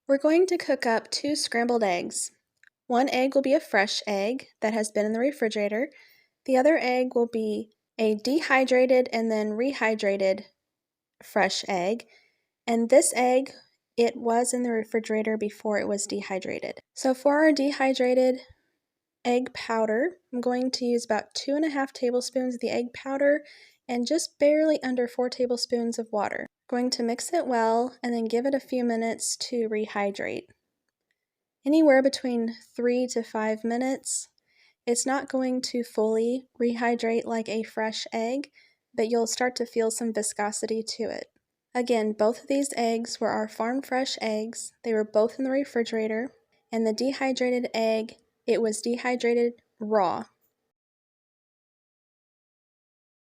We're going to cook up 2 scrambled eggs. One egg will be a fresh egg that has been in the refrigerator. The other egg will be a dehydrated and then rehydrated fresh egg. And this egg, it was in the refrigerator before it was dehydrated. So for our dehydrated egg powder, I'm going to use about 2.5 tablespoons of the egg powder and just barely under 4 tablespoons of water. I'm going to mix it well and then give it a few minutes to rehydrate. Anywhere between 3 to 5 minutes. It's not going to fully rehydrate like a fresh egg, but you'll start to feel some viscosity to it. Again, both of these eggs were our farm fresh eggs. They were both in the refrigerator, and the dehydrated egg, it was dehydrated raw.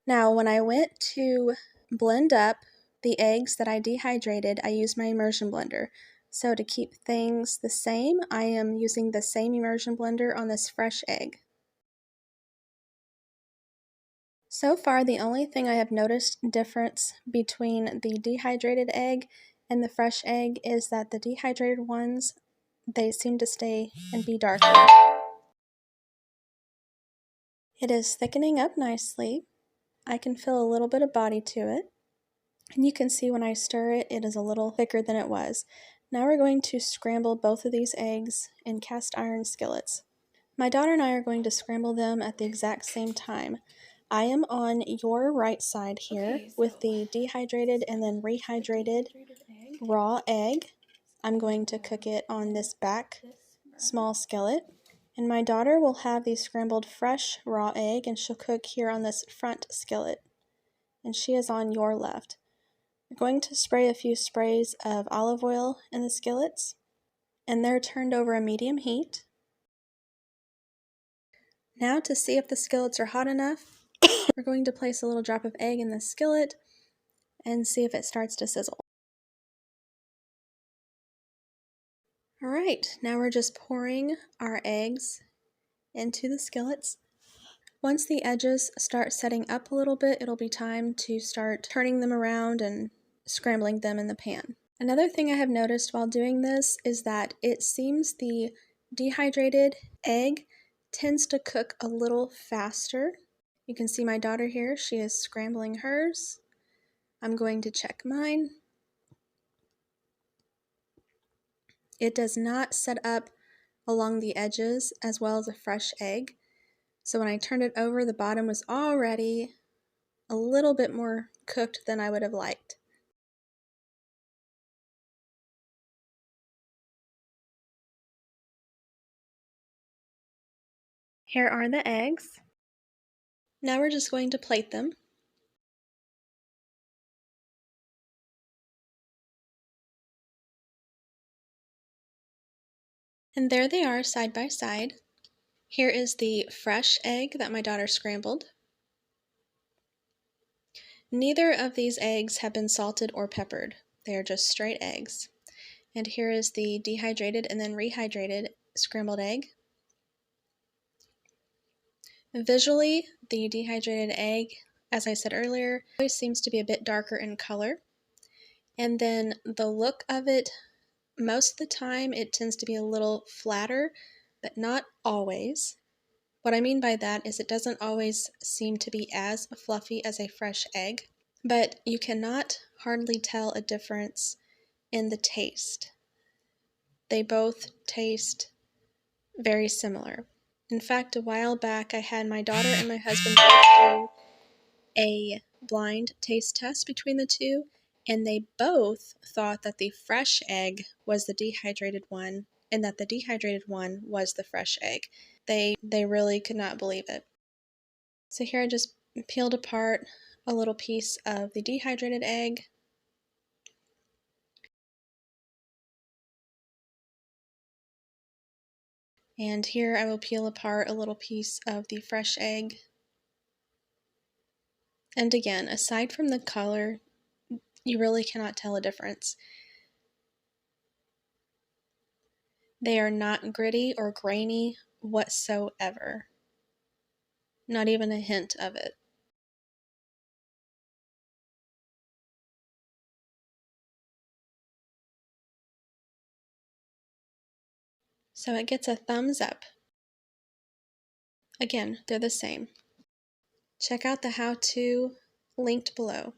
Now, when I went to blend up the eggs that I dehydrated, I used my immersion blender. So to keep things the same, I am using the same immersion blender on this fresh egg. So far, the only thing I have noticed difference between the dehydrated egg and the fresh egg is that the dehydrated ones, they seem to stay and be darker. It is thickening up nicely. I can feel a little bit of body to it. And you can see when I stir it, it is a little thicker than it was. Now we're going to scramble both of these eggs in cast iron skillets. My daughter and I are going to scramble them at the exact same time. I am on your right side here with the dehydrated and then rehydrated raw egg. I'm going to cook it on this back small skillet. And my daughter will have the scrambled fresh raw egg and she'll cook here on this front skillet. And she is on your left. We're going to spray a few sprays of olive oil in the skillets, and they're turned over a medium heat. Now, to see if the skillets are hot enough, we're going to place a little drop of egg in the skillet and see if it starts to sizzle. Alright, now we're just pouring our eggs into the skillets. Once the edges start setting up a little bit, it'll be time to start turning them around and scrambling them in the pan. Another thing I have noticed while doing this is that it seems the dehydrated egg tends to cook a little faster. You can see my daughter here, she is scrambling hers. I'm going to check mine. It does not set up along the edges as well as a fresh egg. So when I turned it over, the bottom was already a little bit more cooked than I would have liked. Here are the eggs. Now we're just going to plate them. And there they are side by side. Here is the fresh egg that my daughter scrambled. Neither of these eggs have been salted or peppered. They are just straight eggs. And here is the dehydrated and then rehydrated scrambled egg. Visually, the dehydrated egg, as I said earlier, always seems to be a bit darker in color. And then the look of it, most of the time it tends to be a little flatter, but not always. What I mean by that is it doesn't always seem to be as fluffy as a fresh egg, but you cannot hardly tell a difference in the taste. They both taste very similar. In fact, a while back I had my daughter and my husband both do a blind taste test between the two, and they both thought that the fresh egg was the dehydrated one and that the dehydrated one was the fresh egg. They really could not believe it. So here I just peeled apart a little piece of the dehydrated egg. And here I will peel apart a little piece of the fresh egg. And again, aside from the color, you really cannot tell a difference. They are not gritty or grainy whatsoever. Not even a hint of it. So it gets a thumbs up. Again, they're the same. Check out the how-to linked below.